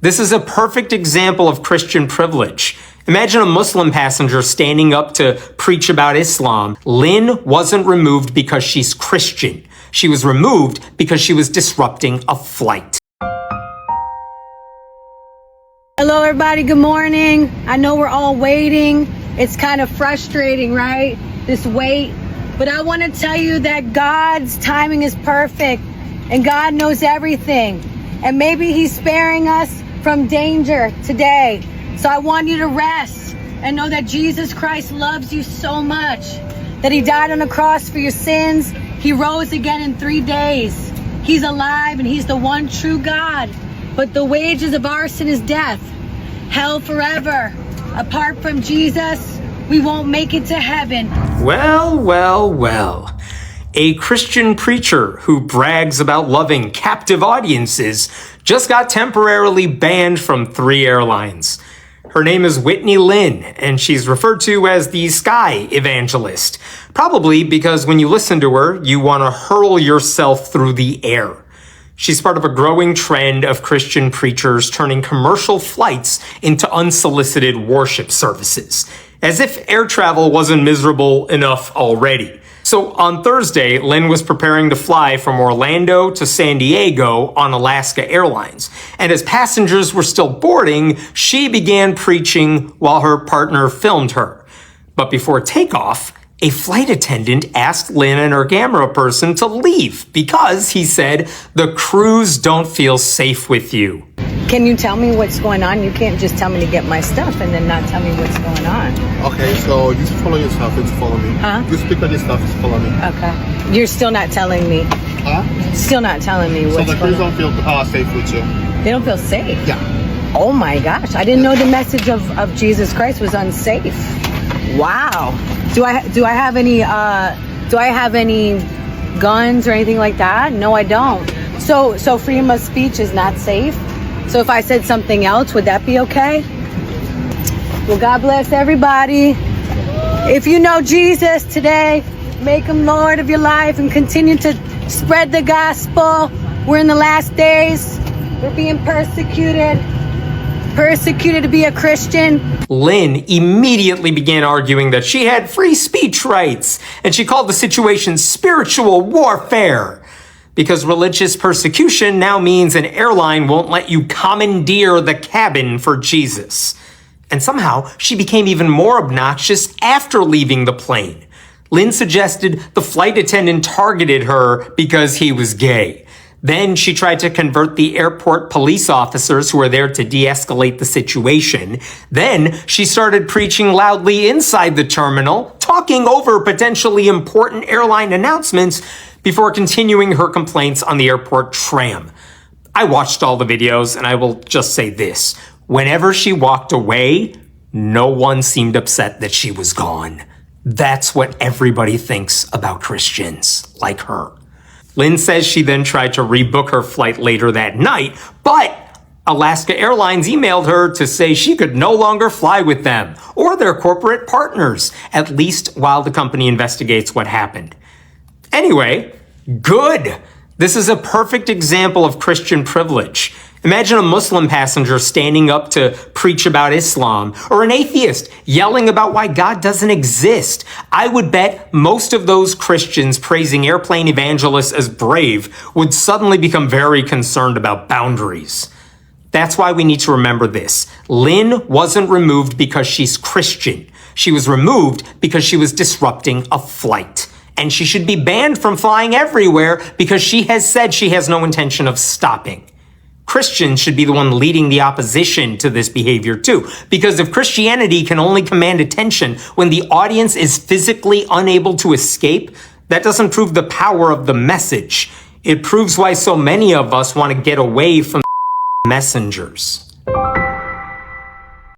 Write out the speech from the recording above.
This is a perfect example of Christian privilege. Imagine a Muslim passenger standing up to preach about Islam. Lynn wasn't removed because she's Christian. She was removed because she was disrupting a flight. Hello everybody, good morning. I know we're all waiting. It's kind of frustrating, right? This wait. But I want to tell you that God's timing is perfect and God knows everything. And maybe He's sparing us from danger today. So I want you to rest and know that Jesus Christ loves you so much, that He died on the cross for your sins. He rose again in 3 days. He's alive and He's the one true God. But the wages of our sin is death, hell forever. Apart from Jesus, we won't make it to heaven. Well. A Christian preacher who brags about loving captive audiences just got temporarily banned from 3 airlines. Her name is Whitney Lynn, and she's referred to as the Sky Evangelist. Probably because when you listen to her, you want to hurl yourself through the air. She's part of a growing trend of Christian preachers turning commercial flights into unsolicited worship services, as if air travel wasn't miserable enough already. So on Thursday, Lynn was preparing to fly from Orlando to San Diego on Alaska Airlines. And as passengers were still boarding, she began preaching while her partner filmed her. But before takeoff, a flight attendant asked Lynn and her camera person to leave because, he said, the crews don't feel safe with you. Can you tell me what's going on? You can't just tell me to get my stuff and then not tell me what's going on. Okay, so you follow your stuff, it's follow me. Huh? You speak on your stuff, it's follow me. Okay. You're still not telling me. Huh? Still not telling me what's So the crews going on. don't feel safe with you? They don't feel safe? Yeah. Oh my gosh. I didn't know the message of Jesus Christ was unsafe. Wow. Do I have any guns or anything like that? No, I don't. So freedom of speech is not safe? So if I said something else, would that be okay? Well, God bless everybody. If you know Jesus today, make Him Lord of your life and continue to spread the gospel. We're in the last days. We're being persecuted to be a Christian. Lynn immediately began arguing that she had free speech rights, and she called the situation spiritual warfare. Because religious persecution now means an airline won't let you commandeer the cabin for Jesus. And somehow, she became even more obnoxious after leaving the plane. Lynn suggested the flight attendant targeted her because he was gay. Then she tried to convert the airport police officers who were there to de-escalate the situation. Then she started preaching loudly inside the terminal, talking over potentially important airline announcements before continuing her complaints on the airport tram. I watched all the videos, and I will just say this. Whenever she walked away, no one seemed upset that she was gone. That's what everybody thinks about Christians like her. Lynn says she then tried to rebook her flight later that night, but Alaska Airlines emailed her to say she could no longer fly with them or their corporate partners, at least while the company investigates what happened. Anyway, good. This is a perfect example of Christian privilege. Imagine a Muslim passenger standing up to preach about Islam, or an atheist yelling about why God doesn't exist. I would bet most of those Christians praising airplane evangelists as brave would suddenly become very concerned about boundaries. That's why we need to remember this. Lynn wasn't removed because she's Christian. She was removed because she was disrupting a flight. And she should be banned from flying everywhere because she has said she has no intention of stopping. Christians should be the one leading the opposition to this behavior too, because if Christianity can only command attention when the audience is physically unable to escape, that doesn't prove the power of the message. It proves why so many of us want to get away from messengers.